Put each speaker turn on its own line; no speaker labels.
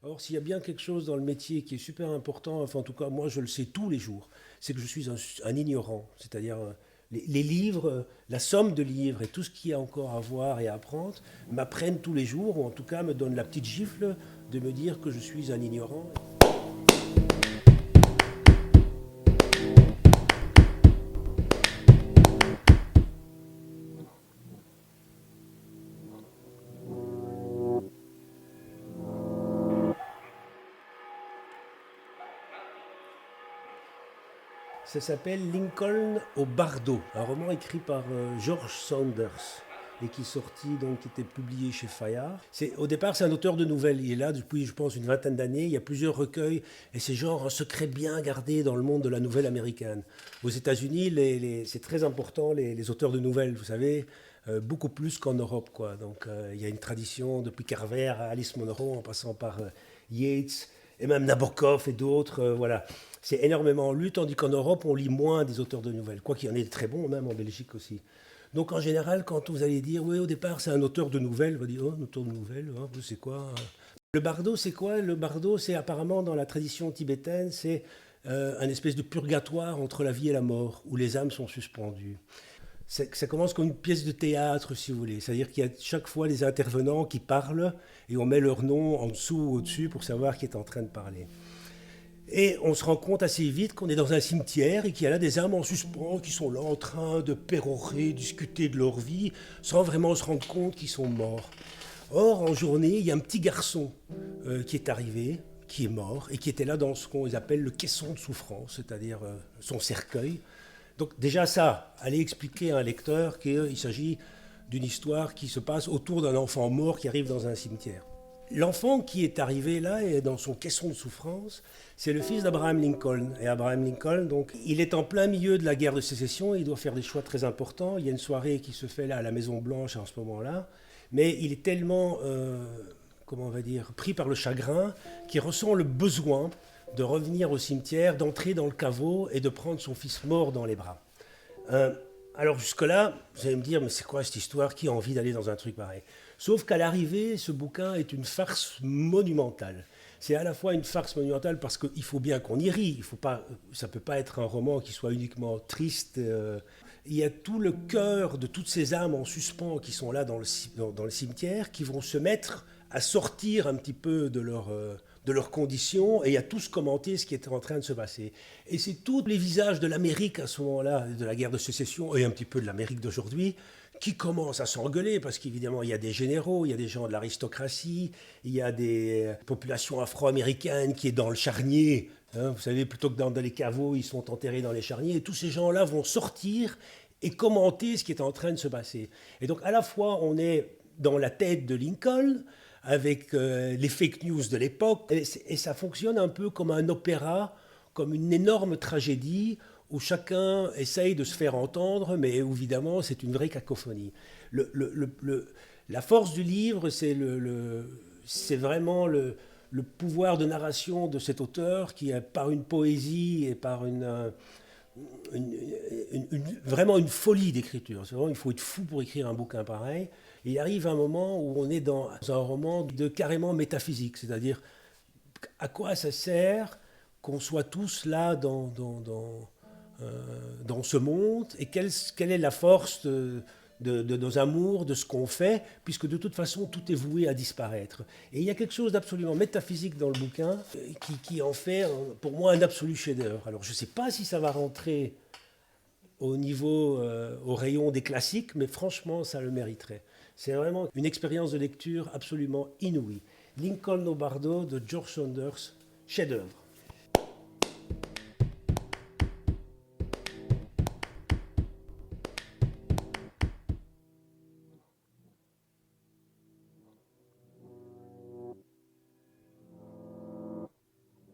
Or, s'il y a bien quelque chose dans le métier qui est super important, enfin en tout cas moi je le sais tous les jours, c'est que je suis un ignorant. C'est-à-dire les livres, la somme de livres et tout ce qu'il y a encore à voir et à apprendre m'apprennent tous les jours, ou en tout cas me donnent la petite gifle de me dire que je suis un ignorant. Ça s'appelle Lincoln au Bardo, un roman écrit par George Saunders et qui est sorti, donc, qui était publié chez Fayard. Au départ, c'est un auteur de nouvelles. Il est là depuis, je pense, une vingtaine d'années. Il y a plusieurs recueils et c'est genre un secret bien gardé dans le monde de la nouvelle américaine. Aux États-Unis, c'est très important, les auteurs de nouvelles, vous savez, beaucoup plus qu'en Europe, quoi. Donc, il y a une tradition depuis Carver à Alice Munro, en passant par Yeats et même Nabokov et d'autres, voilà. C'est énormément lu, tandis qu'en Europe, on lit moins des auteurs de nouvelles, quoi qu'il y en ait de très bons, même en Belgique aussi. Donc en général, quand vous allez dire, oui, au départ, c'est un auteur de nouvelles, on va dire, oh, un auteur de nouvelles, hein, c'est quoi Le bardo, c'est quoi Le bardo, c'est apparemment, dans la tradition tibétaine, c'est un espèce de purgatoire entre la vie et la mort, où les âmes sont suspendues. Ça commence comme une pièce de théâtre, si vous voulez. C'est-à-dire qu'il y a chaque fois des intervenants qui parlent, et on met leur nom en dessous ou au-dessus pour savoir qui est en train de parler. Et on se rend compte assez vite qu'on est dans un cimetière et qu'il y a là des âmes en suspens qui sont là en train de pérorer, discuter de leur vie, sans vraiment se rendre compte qu'ils sont morts. Or, en journée, il y a un petit garçon qui est arrivé, qui est mort, et qui était là dans ce qu'on appelle le caisson de souffrance, c'est-à-dire son cercueil. Donc déjà ça, aller expliquer à un lecteur qu'il s'agit d'une histoire qui se passe autour d'un enfant mort qui arrive dans un cimetière. L'enfant qui est arrivé là et dans son caisson de souffrance, c'est le fils d'Abraham Lincoln. Et Abraham Lincoln, donc, il est en plein milieu de la guerre de sécession, il doit faire des choix très importants. Il y a une soirée qui se fait là à la Maison Blanche en ce moment-là, mais il est tellement, comment on va dire, pris par le chagrin qu'il ressent le besoin de revenir au cimetière, d'entrer dans le caveau et de prendre son fils mort dans les bras. Alors jusque-là, vous allez me dire, mais c'est quoi cette histoire? Qui a envie d'aller dans un truc pareil? Sauf qu'à l'arrivée, ce bouquin est une farce monumentale. C'est à la fois une farce monumentale parce qu'il faut bien qu'on y rit. Ça ne peut pas être un roman qui soit uniquement triste. Il y a tout le cœur de toutes ces âmes en suspens qui sont là dans le cimetière, qui vont se mettre à sortir un petit peu de leurs conditions et à tous commenter ce qui est en train de se passer. Et c'est tous les visages de l'Amérique à ce moment-là, de la guerre de sécession et un petit peu de l'Amérique d'aujourd'hui, qui commencent à s'engueuler parce qu'évidemment il y a des généraux, il y a des gens de l'aristocratie, il y a des populations afro-américaines qui est dans le charnier. Hein, vous savez, plutôt que dans les caveaux, ils sont enterrés dans les charniers. Et tous ces gens-là vont sortir et commenter ce qui est en train de se passer. Et donc à la fois on est dans la tête de Lincoln, avec les fake news de l'époque. Et ça fonctionne un peu comme un opéra, comme une énorme tragédie où chacun essaye de se faire entendre, mais évidemment, c'est une vraie cacophonie. La force du livre, c'est vraiment le pouvoir de narration de cet auteur qui, par une poésie et par vraiment une folie d'écriture. C'est vraiment, il faut être fou pour écrire un bouquin pareil. Et il arrive un moment où on est dans un roman de carrément métaphysique, c'est-à-dire à quoi ça sert qu'on soit tous là dans ce monde et quelle est la force de nos amours, de ce qu'on fait, puisque de toute façon tout est voué à disparaître. Et il y a quelque chose d'absolument métaphysique dans le bouquin qui en fait pour moi un absolu chef-d'œuvre. Alors je ne sais pas si ça va rentrer au niveau, au rayon des classiques, mais franchement ça le mériterait. C'est vraiment une expérience de lecture absolument inouïe. Lincoln au Bardo de George Saunders, chef-d'œuvre.